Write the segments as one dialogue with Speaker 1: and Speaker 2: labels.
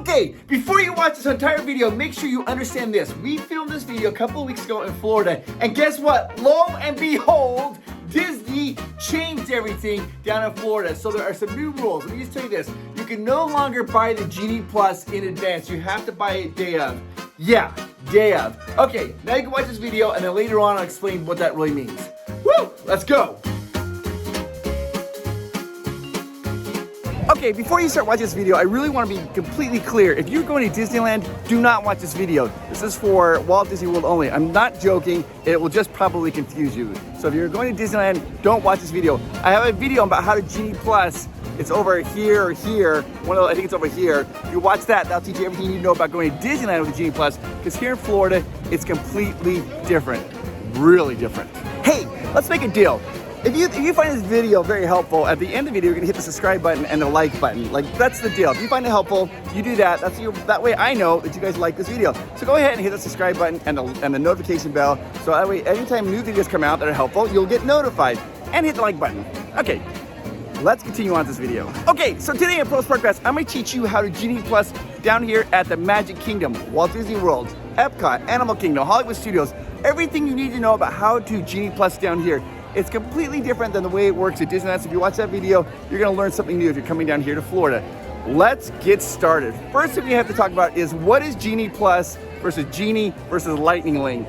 Speaker 1: Okay, before you watch this entire video, make sure you understand this. We filmed this video a couple of weeks ago in Florida, and guess what? Lo and behold, Disney changed everything down in Florida. So there are some new rules. Let me just tell you this. You can no longer buy the Genie Plus in advance. You have to buy it day of. Yeah, day of. Okay, now you can watch this video, and then later on I'll explain what that really means. Woo! Let's go! Okay, before you start watching this video, I really want to be completely clear. If you're going to Disneyland, do not watch this video. This is for Walt Disney World only. I'm not joking. It will just probably confuse you. So if you're going to Disneyland, don't watch this video. I have a video about how to Genie Plus. It's over here or here. I think it's over here. If you watch that, that'll teach you everything you need to know about going to Disneyland with the Genie Plus. Because here in Florida, it's completely different. Really different. Hey, let's make a deal. If you find this video very helpful, at the end of the video, you're gonna hit the subscribe button and the like button. Like, that's the deal. If you find it helpful, you do that. That way I know that you guys like this video. So go ahead and hit the subscribe button and the notification bell. So that way, anytime new videos come out that are helpful, you'll get notified. And hit the like button. Okay, let's continue on with this video. Okay, so today at Provost Perk, I'm gonna teach you how to Genie Plus down here at the Magic Kingdom, Walt Disney World, Epcot, Animal Kingdom, Hollywood Studios. Everything you need to know about how to Genie Plus down here. It's completely different than the way it works at Disneyland. So if you watch that video, you're gonna learn something new if you're coming down here to Florida. Let's get started. First thing we have to talk about is what is Genie Plus versus Genie versus Lightning Lane.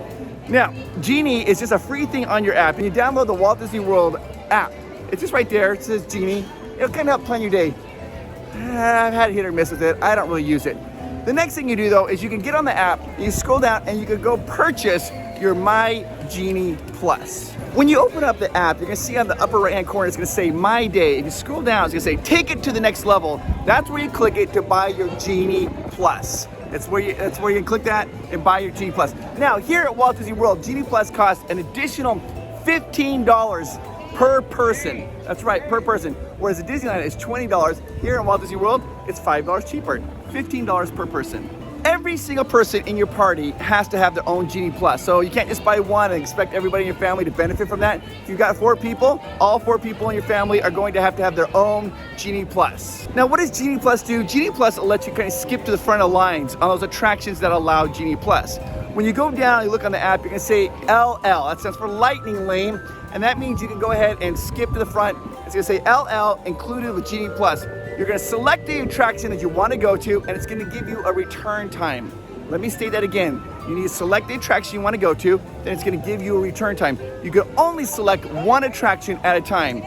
Speaker 1: Now, Genie is just a free thing on your app, and you download the Walt Disney World app. It's just right there, it says Genie. It'll kind of help plan your day. I've had hit or miss with it, I don't really use it. The next thing you do though is you can get on the app, you scroll down, and you can go purchase your My Genie Plus. When you open up the app, you're gonna see on the upper right hand corner, it's gonna say My Day. If you scroll down, it's gonna say take it to the next level. That's where you click it to buy your Genie Plus. That's where you can click that and buy your Genie Plus. Now, here at Walt Disney World, Genie Plus costs an additional $15 per person. That's right, per person. Whereas at Disneyland, it's $20. Here at Walt Disney World, it's $5 cheaper, $15 per person. Every single person in your party has to have their own Genie Plus. So you can't just buy one and expect everybody in your family to benefit from that. If you've got 4 people, all 4 people in your family are going to have their own Genie Plus. Now, what does Genie Plus do? Genie Plus will let you kind of skip to the front of lines on those attractions that allow Genie Plus. When you go down and you look on the app, you're gonna say LL, that stands for Lightning Lane, and that means you can go ahead and skip to the front. It's gonna say LL included with Genie Plus. You're gonna select the attraction that you wanna go to, and it's gonna give you a return time. Let me state that again. You need to select the attraction you wanna go to, then it's gonna give you a return time. You can only select one attraction at a time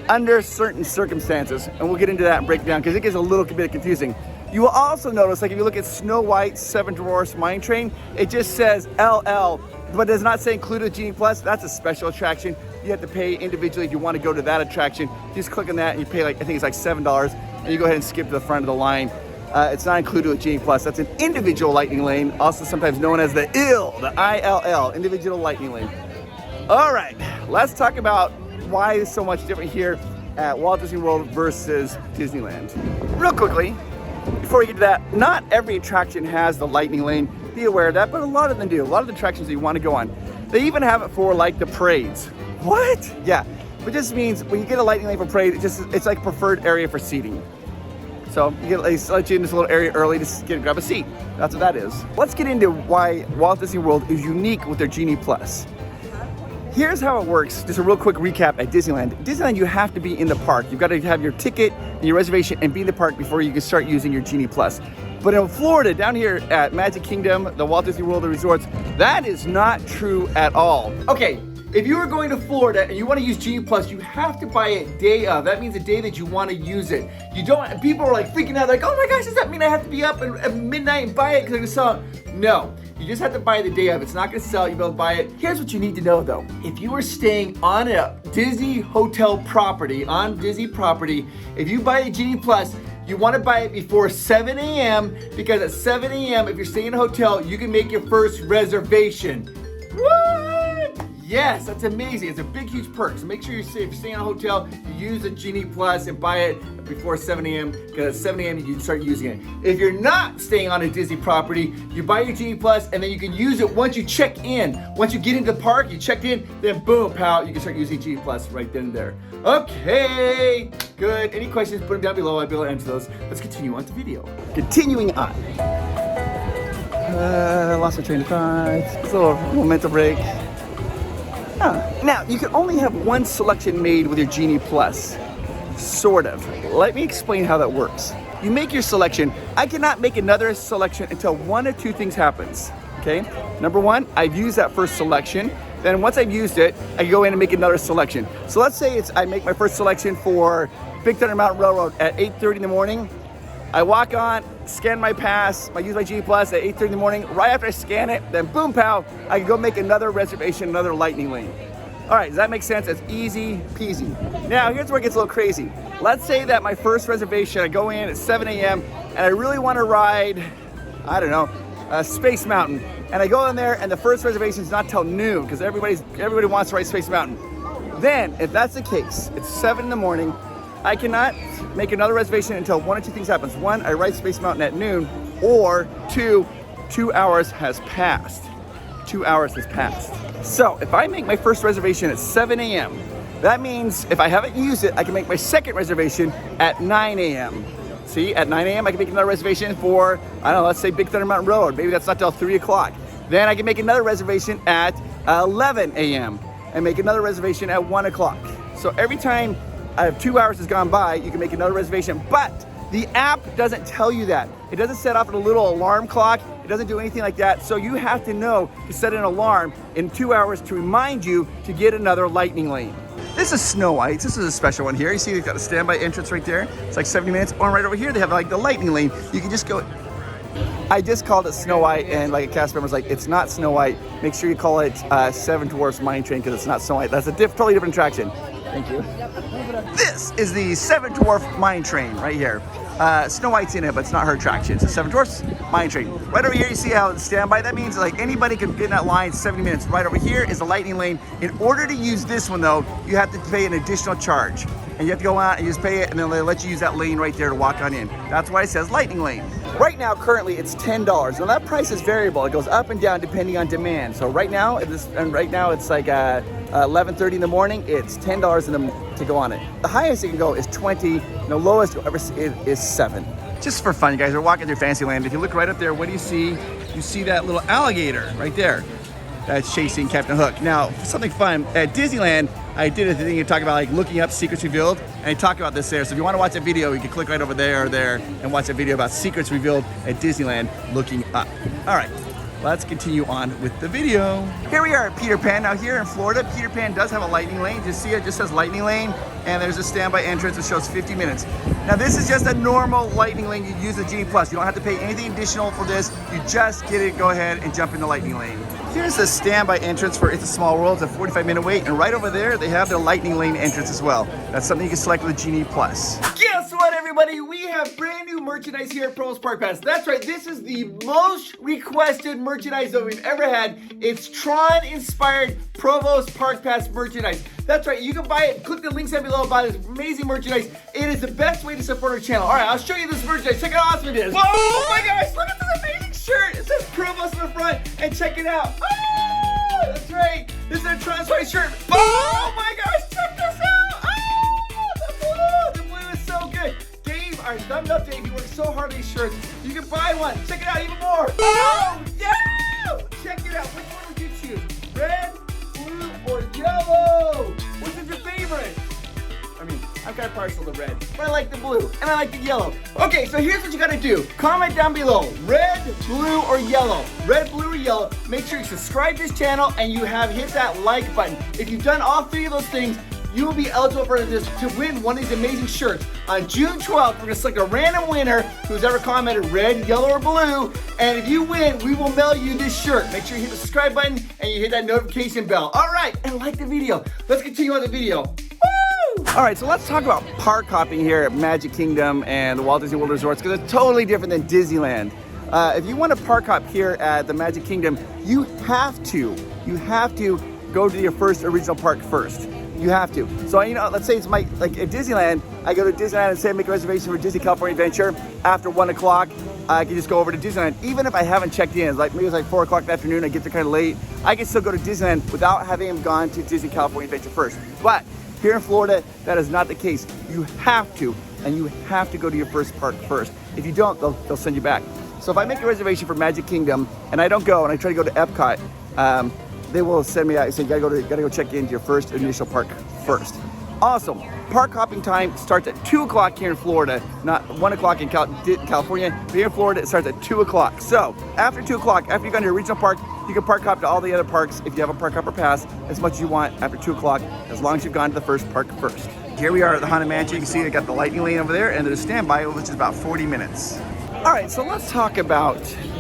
Speaker 1: under certain circumstances, and we'll get into that and break it down because it gets a little bit confusing. You will also notice, like if you look at Snow White's 7 Dwarfs Mine Train, it just says LL, but does not say included with Genie Plus. That's a special attraction. You have to pay individually if you want to go to that attraction. You just click on that and you pay I think it's like $7, and you go ahead and skip to the front of the line. It's not included with Genie Plus. That's an individual lightning lane, also sometimes known as the ILL, individual lightning lane. All right, let's talk about why it's so much different here at Walt Disney World versus Disneyland. Real quickly, before we get to that, not every attraction has the lightning lane. Be aware of that, but a lot of them do. A lot of the attractions that you want to go on. They even have it for like the parades. What? Yeah, but just means when you get a lightning lane for parade, it's like preferred area for seating. So they let you in this little area early to grab a seat. That's what that is. Let's get into why Walt Disney World is unique with their Genie Plus. Here's how it works. Just a real quick recap at Disneyland. Disneyland, you have to be in the park. You've got to have your ticket and your reservation and be in the park before you can start using your Genie Plus. But in Florida, down here at Magic Kingdom, the Walt Disney World Resorts, that is not true at all. Okay, if you are going to Florida and you want to use Genie Plus, you have to buy it day of. That means the day that you want to use it. You don't, people are like freaking out, like, oh my gosh, does that mean I have to be up at midnight and buy it because I'm going to sell it? No. You just have to buy it the day of. It's not going to sell. You'll be able to buy it. Here's what you need to know, though. If you are staying on a Disney hotel property, if you buy a Genie Plus, you want to buy it before 7 a.m. because at 7 a.m., if you're staying in a hotel, you can make your first reservation. What? Yes, that's amazing. It's a big, huge perk. So make sure if you're staying in a hotel, you use the Genie Plus and buy it before 7 a.m. because at 7 a.m. you can start using it. If you're not staying on a Disney property, you buy your Genie Plus and then you can use it once you check in. Once you get into the park, you checked in, then boom, pal, you can start using Genie Plus right then and there. Okay, good. Any questions, put them down below. I'll be able to answer those. Let's continue on to video. Continuing on. Lost my train of thought. It's a little mental break. Now, you can only have one selection made with your Genie Plus. Sort of. Let me explain how that works. You make your selection. I cannot make another selection until one of two things happens. Okay? Number one, I've used that first selection. Then once I've used it, I can go in and make another selection. So let's say I make my first selection for Big Thunder Mountain Railroad at 8:30 in the morning. I walk on, scan my pass, I use my Genie Plus at 8:30 in the morning. Right after I scan it, then boom, pow, I can go make another reservation, another lightning lane. All right, does that make sense? It's easy peasy. Now, here's where it gets a little crazy. Let's say that my first reservation, I go in at 7 a.m. and I really want to ride, I don't know, Space Mountain. And I go in there and the first reservation is not till noon because everybody wants to ride Space Mountain. Then, if that's the case, it's 7 in the morning, I cannot make another reservation until one of two things happens. One, I ride Space Mountain at noon, or two, 2 hours has passed. 2 hours has passed. So if I make my first reservation at 7 a.m., that means if I haven't used it, I can make my second reservation at 9 a.m. See, at 9 a.m. I can make another reservation for, I don't know, let's say Big Thunder Mountain Road. Maybe that's not till 3 o'clock. Then I can make another reservation at 11 a.m. and make another reservation at 1 o'clock. So every time I have 2 hours has gone by, you can make another reservation, but the app doesn't tell you that. It doesn't set off a little alarm clock. It doesn't do anything like that. So you have to know to set an alarm in 2 hours to remind you to get another lightning lane. This is Snow White's. This is a special one here. You see they've got a standby entrance right there. It's like 70 minutes. Or right over here, they have like the lightning lane. You can just go. I just called it Snow White and like a cast member was like, it's not Snow White. Make sure you call it Seven Dwarfs Mine Train because it's not Snow White. That's a totally different attraction. Thank you. This is the Seven Dwarf Mine Train right here. Snow White's in it, but it's not her attraction. It's a Seven Dwarfs Mine Train. Right over here, you see how it's standby. That means like anybody can get in that line 70 minutes. Right over here is the lightning lane. In order to use this one though, you have to pay an additional charge. And you have to go out and you just pay it and then they let you use that lane right there to walk on in. That's why it says lightning lane. Right now, currently, it's $10. Now that price is variable. It goes up and down depending on demand. So right now, it's like 11:30 in the morning. It's $10 to go on it. The highest it can go is 20. The lowest you'll ever see is 7. Just for fun, you guys are walking through Fantasyland. If you look right up there, what do you see? You see that little alligator right there. That's chasing Captain Hook. Now, for something fun, at Disneyland, I did a thing to talk about like looking up secrets revealed, and I talk about this there. So if you want to watch a video, you can click right over there or there and watch a video about secrets revealed at Disneyland looking up. All right, let's continue on with the video. Here we are at Peter Pan. Now here in Florida, Peter Pan does have a lightning lane. Just see it just says lightning lane, and there's a standby entrance that shows 50 minutes. Now this is just a normal lightning lane. You use the Genie Plus. You don't have to pay anything additional for this. You just get it, go ahead and jump in the lightning lane. Here's the standby entrance for It's a Small World. It's a 45-minute wait, and right over there, they have the lightning lane entrance as well. That's something you can select with the Genie Plus. Guess what, everybody? We have brand new merchandise here at Provost Park Pass. That's right, this is the most requested merchandise that we've ever had. It's Tron-inspired Provost Park Pass merchandise. That's right, you can buy it. Click the links down below and buy this amazing merchandise. It is the best way to support our channel. All right, I'll show you this merchandise. Check out how awesome it is. Oh my gosh, look at this amazing shirt. It says Provost on the front, and check it out. Oh, that's right. This is a Tron-inspired shirt. Oh my gosh, check this out. Oh, the blue is so good. Dave, our thumbs up Dave, he works so hard on these shirts. You can buy one. Check it out even more. Oh, yeah. Check it out. Which one would you choose? Red, blue, or yellow? Which is your favorite? I mean, I'm kind of partial to red, but I like the blue, and I like the yellow. Okay, so here's what you gotta do. Comment down below, red, blue, or yellow. Red, blue, or yellow. Make sure you subscribe to this channel, and you have hit that like button. If you've done all 3 of those things, you will be eligible for this to win one of these amazing shirts. On June 12th, we're gonna select a random winner who's ever commented red, yellow, or blue. And if you win, we will mail you this shirt. Make sure you hit the subscribe button and you hit that notification bell. All right, and like the video. Let's continue on the video. Woo! All right, so let's talk about park hopping here at Magic Kingdom and the Walt Disney World Resorts because it's totally different than Disneyland. If you want to park hop here at the Magic Kingdom, you have to go to your first original park first. You have to. So, you know, let's say it's like at Disneyland, I go to Disneyland and say I make a reservation for Disney California Adventure after 1 o'clock, I can just go over to Disneyland. Even if I haven't checked in, like maybe it's like 4 o'clock in the afternoon, I get there kind of late, I can still go to Disneyland without having gone to Disney California Adventure first. But here in Florida, that is not the case. You have to, and you have to go to your first park first. If you don't, they'll send you back. So if I make a reservation for Magic Kingdom and I don't go and I try to go to Epcot, they will send me out and say, you gotta go check into your first initial park first. Also, park hopping time starts at 2 o'clock here in Florida, not 1 o'clock in California, but here in Florida it starts at 2 o'clock. So after 2 o'clock, after you've gone to your regional park, you can park hop to all the other parks if you have a park hopper pass as much as you want after 2 o'clock, as long as you've gone to the first park first. Here we are at the Haunted Mansion. You can see they got the lightning lane over there and there's a standby, which is about 40 minutes. All right, so let's talk about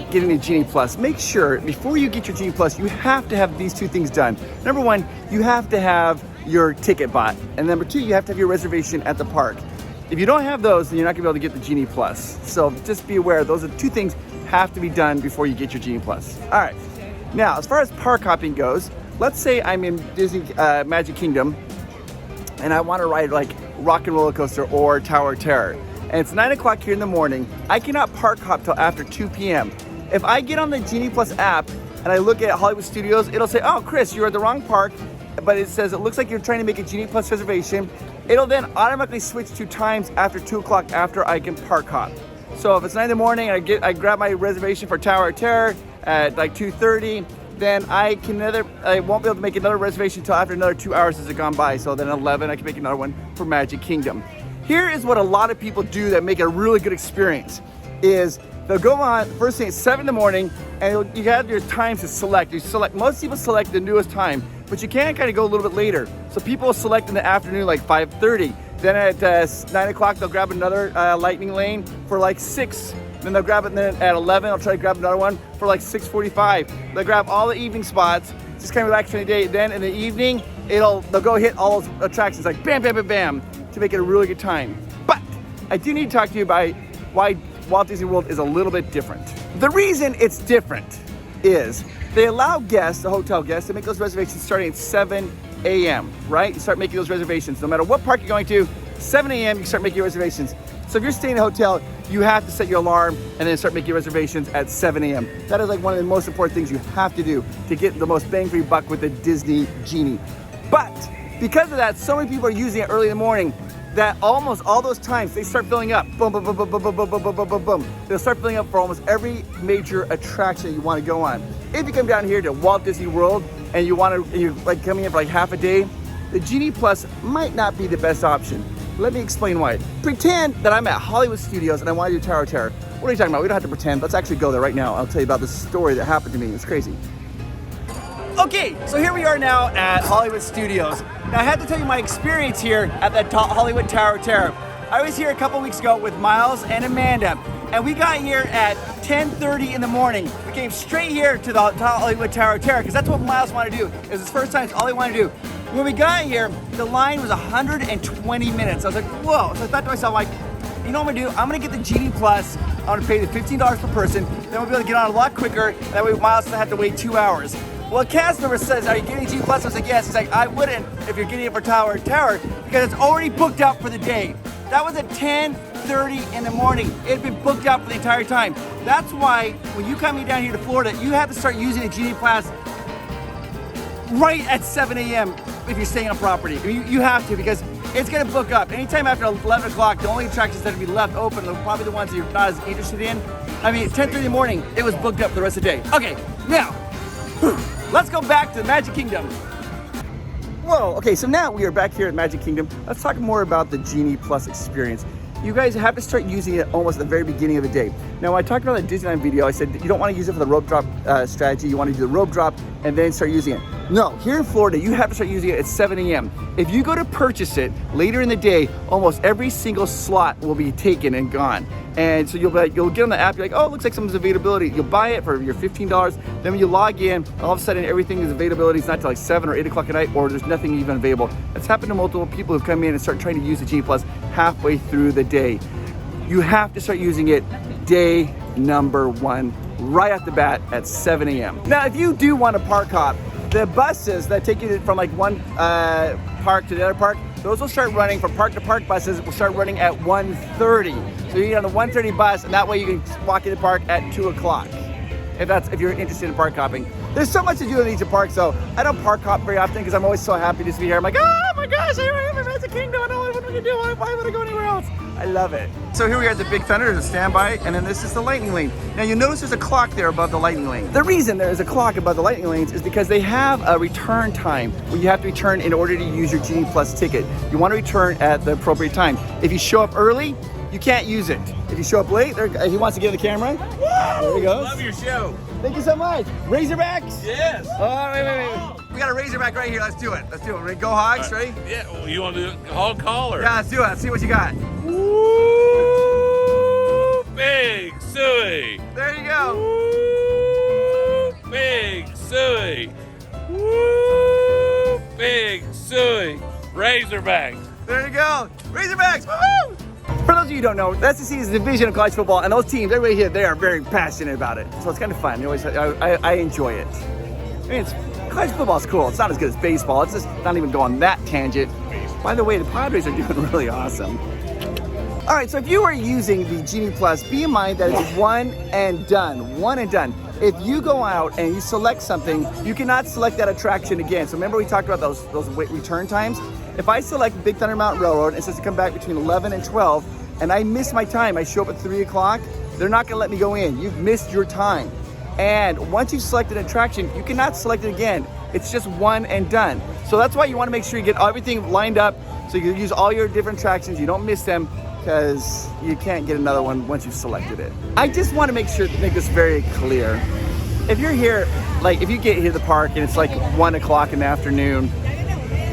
Speaker 1: getting a Genie Plus. Make sure before you get your Genie Plus, you have to have these two things done. Number one, you have to have your ticket bought. And number two, you have to have your reservation at the park. If you don't have those, then you're not gonna be able to get the Genie Plus. So just be aware, those are two things have to be done before you get your Genie Plus. All right, now as far as park hopping goes, let's say I'm in Disney Magic Kingdom and I wanna ride like Rock and Roller Coaster or Tower of Terror. And it's 9 o'clock here in the morning. I cannot park hop till after 2 p.m. If I get on the Genie Plus app and I look at Hollywood Studios, it'll say, oh, Chris, you're at the wrong park. But it says, it looks like you're trying to make a Genie Plus reservation. It'll then automatically switch to times after 2 o'clock after I can park hop. So if it's 9 in the morning and I grab my reservation for Tower of Terror at like 2:30, then I won't be able to make another reservation until after another 2 hours has gone by. So then at 11, I can make another one for Magic Kingdom. Here is what a lot of people do that make it a really good experience, is they'll go on, first thing, it's 7 in the morning, and you have your times to select. Most people select the newest time, but you can kind of go a little bit later. So people select in the afternoon, like 5:30. Then at 9 o'clock, they'll grab another lightning lane for like 6. Then they'll grab it, and then at 11, I'll try to grab another one for like 6:45. They'll grab all the evening spots, just kind of relax for the day. Then in the evening, they'll go hit all those attractions, like bam, bam, bam, bam, to make it a really good time. But I do need to talk to you about why Walt Disney World is a little bit different. The reason it's different is they allow guests, the hotel guests, to make those reservations starting at 7 a.m., right? You start making those reservations. No matter what park you're going to, 7 a.m., you start making your reservations. So if you're staying in a hotel, you have to set your alarm and then start making reservations at 7 a.m. That is like one of the most important things you have to do to get the most bang for your buck with the Disney Genie. But because of that, so many people are using it early in the morning that almost all those times they start filling up. Boom, boom, boom, boom, boom, boom, boom, boom, boom, boom, boom. They'll start filling up for almost every major attraction you want to go on. If you come down here to Walt Disney World and you're like coming in for like half a day, the Genie Plus might not be the best option. Let me explain why. Pretend that I'm at Hollywood Studios and I want to do Tower of Terror. What are you talking about? We don't have to pretend. Let's actually go there right now. I'll tell you about this story that happened to me. It's crazy. Okay, so here we are now at Hollywood Studios. Now I have to tell you my experience here at the Hollywood Tower of Terror. I was here a couple weeks ago with Miles and Amanda, and we got here at 10:30 in the morning. We came straight here to the Hollywood Tower of Terror because that's what Miles wanted to do. It was his first time, it's all he wanted to do. When we got here, the line was 120 minutes. I was like, whoa. So I thought to myself, like, you know what I'm gonna do? I'm gonna get the Genie Plus. I'm gonna pay the $15 per person. Then we'll be able to get on a lot quicker. That way Miles doesn't have to wait 2 hours. Well, a cast member says, are you getting Genie Plus? I was like, yes. He's like, I wouldn't if you're getting it for Tower of Terror because it's already booked out for the day. That was at 10:30 in the morning. It had been booked out for the entire time. That's why when you come down here to Florida, you have to start using the Genie Plus right at 7 a.m. if you're staying on property. You have to because it's gonna book up. Anytime after 11 o'clock, the only attractions that will be left open are probably the ones that you're not as interested in. I mean, 10:30 in the morning, it was booked up for the rest of the day. Okay, now, let's go back to the Magic Kingdom. Whoa, okay, so now we are back here at Magic Kingdom. Let's talk more about the Genie Plus experience. You guys have to start using it almost at the very beginning of the day. Now, when I talked about the Disneyland video, I said you don't want to use it for the rope drop strategy. You want to do the rope drop and then start using it. No, here in Florida, you have to start using it at 7 a.m. If you go to purchase it later in the day, almost every single slot will be taken and gone. And so you'll get on the app, you're like, oh, it looks like someone's availability. You'll buy it for your $15. Then when you log in, all of a sudden everything is availability. It's not till like 7 or 8 o'clock at night, or there's nothing even available. That's happened to multiple people who've come in and start trying to use the Genie Plus halfway through the day. You have to start using it day number 1, right off the bat at 7 a.m. Now, if you do want to park hop, the buses that take you from like one park to the other park, Those will start running from park to park buses. Will start running at 1:30. So you get on the 1:30 bus, and that way you can walk in the park at 2 o'clock. If you're interested in park hopping. There's so much to do in these parks, so I don't park hop very often because I'm always so happy to be here. I'm like, oh my gosh, I am in Magic Kingdom. I don't know what I'm gonna do. Why would I go anywhere else? I love it. So here we are at the Big Thunder. There's a standby, and then this is the lightning lane. Now you'll notice there's a clock there above the lightning lane. The reason there is a clock above the lightning lanes is because they have a return time where you have to return in order to use your Genie Plus ticket. You want to return at the appropriate time. If you show up early, you can't use it. If you show up late, he wants to give the camera. Woo! There he goes.
Speaker 2: Love your show.
Speaker 1: Thank you so much. Razorbacks?
Speaker 2: Yes.
Speaker 1: Oh, wait. We got a Razorback right here. Let's do it. Ready? Go Hogs, ready?
Speaker 2: Yeah, well, you want to do it hog collar?
Speaker 1: Yeah, let's do it. Let's see what you got.
Speaker 2: Woo! Big suey.
Speaker 1: There you go.
Speaker 2: Woo! Big suey. Woo! Big suey. Razorbacks.
Speaker 1: There you go. Razorbacks. Woo! For those of you who don't know, the SEC is a division of college football, and those teams, everybody here, they are very passionate about it. So it's kind of fun. I enjoy it. I mean, college football is cool. It's not as good as baseball. It's just not even go on that tangent. By the way, the Padres are doing really awesome. All right, so if you are using the Genie Plus, be in mind that it's one and done. One and done. If you go out and you select something, you cannot select that attraction again. So remember we talked about those return times? If I select Big Thunder Mountain Railroad and it says to come back between 11 and 12, and I miss my time, I show up at 3 o'clock, they're not gonna let me go in. You've missed your time. And once you've selected an attraction, you cannot select it again. It's just one and done. So that's why you wanna make sure you get everything lined up so you can use all your different attractions, you don't miss them, because you can't get another one once you've selected it. I just wanna make this very clear. If you're here, like if you get here to the park and it's like 1 o'clock in the afternoon,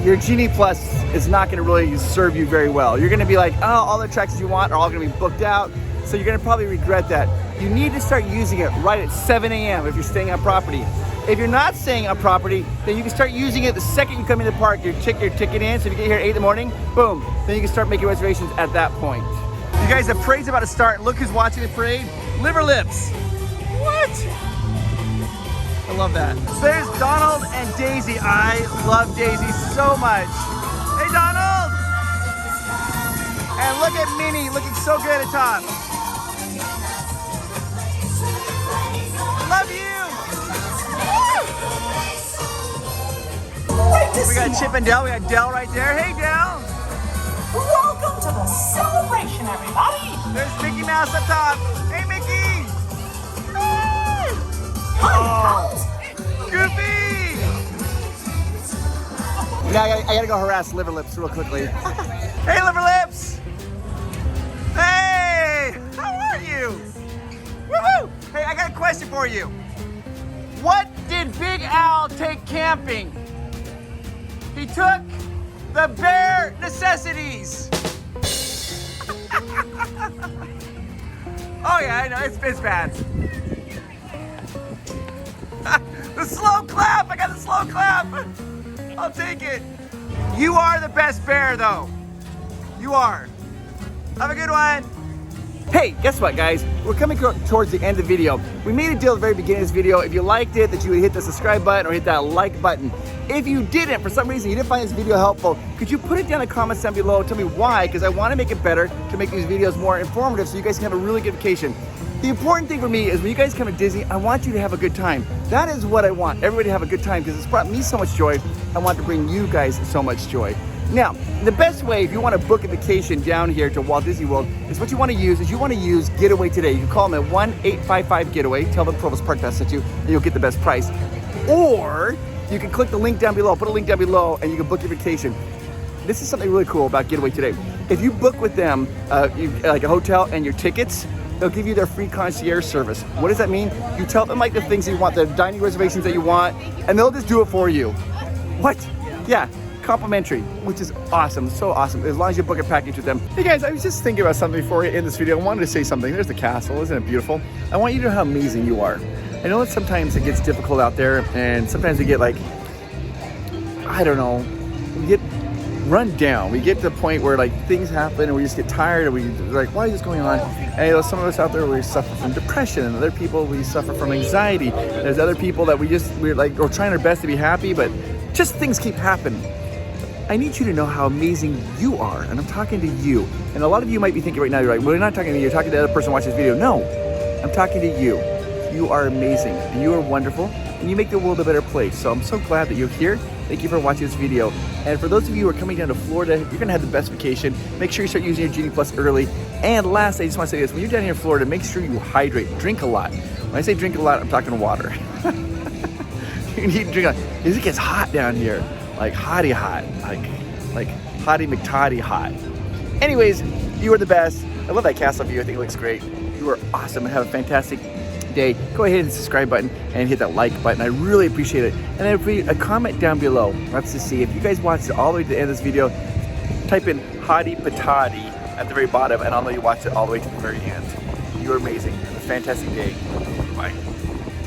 Speaker 1: your Genie Plus is not gonna really serve you very well. You're gonna be like, oh, all the attractions you want are all gonna be booked out, so you're gonna probably regret that. You need to start using it right at 7 a.m. if you're staying on property. If you're not staying on property, then you can start using it the second you come into the park. You check your ticket in, so if you get here at 8 in the morning, boom, then you can start making reservations at that point. You guys, the parade's about to start. Look who's watching the parade. Liver Lips. What? I love that. So there's Donald and Daisy. I love Daisy so much. Hey, Donald! And look at Minnie looking so good at top. Love you! We got Chip and Dell. We got Dell right there. Hey, Dell!
Speaker 3: Welcome to the celebration, everybody!
Speaker 1: There's Mickey Mouse up top. Hey, Mickey! Hey! Goofy! Now I gotta go harass Liver Lips real quickly. Hey, Liver Lips! Hey! How are you? Woohoo! Hey, I got a question for you. What did Big Al take camping? He took the bare necessities. Oh yeah, I know, it's bad. The slow clap, I got the slow clap. I'll take it. You are the best bear though. You are. Have a good one. Hey, guess what guys? We're coming towards the end of the video. We made a deal at the very beginning of this video. If you liked it, that you would hit the subscribe button or hit that like button. If you didn't, for some reason you didn't find this video helpful, could you put it down in the comments down below? Tell me why, because I want to make it better to make these videos more informative so you guys can have a really good vacation. The important thing for me is when you guys come to Disney, I want you to have a good time. That is what I want, everybody to have a good time, because it's brought me so much joy. I want to bring you guys so much joy. Now, the best way if you want to book a vacation down here to Walt Disney World is what you want to use Getaway Today. You can call them at 1-855-GETAWAY, tell them Provost Perk sent you, and you'll get the best price. Or you can click the link down below, put a link down below, and you can book your vacation. This is something really cool about Getaway Today. If you book with them, like a hotel and your tickets, they'll give you their free concierge service. What does that mean? You tell them like the things that you want, the dining reservations that you want, and they'll just do it for you. What? Yeah, complimentary, which is awesome, so awesome, as long as you book a package with them. Hey guys, I was just thinking about something before we end this video. I wanted to say something. There's the castle, isn't it beautiful? I want you to know how amazing you are. I know that sometimes it gets difficult out there, and sometimes we get like, I don't know, we get run down. We get to the point where like things happen and we just get tired and we're like, why is this going on? And you know, some of us out there, we suffer from depression, and other people, we suffer from anxiety. There's other people that we're trying our best to be happy, but just things keep happening. I need you to know how amazing you are, and I'm talking to you. And a lot of you might be thinking right now, you're like, well, you're not talking to me, you're talking to the other person watching this video. No, I'm talking to you. You are amazing, and you are wonderful, and you make the world a better place. So I'm so glad that you're here. Thank you for watching this video. And for those of you who are coming down to Florida, you're gonna have the best vacation. Make sure you start using your Genie Plus early. And last, I just wanna say this, when you're down here in Florida, make sure you hydrate, drink a lot. When I say drink a lot, I'm talking water. You need to drink a lot, because it gets hot down here. Like hottie hot, like hottie McToddy hot. Anyways, you are the best. I love that castle view, I think it looks great. You are awesome and have a fantastic day. Go ahead and hit the subscribe button and hit that like button. I really appreciate it. And then leave a comment down below. Let's just see if you guys watched it all the way to the end of this video. Type in hottie patati at the very bottom, and I'll know you watched it all the way to the very end. You are amazing. Have a fantastic day. Bye.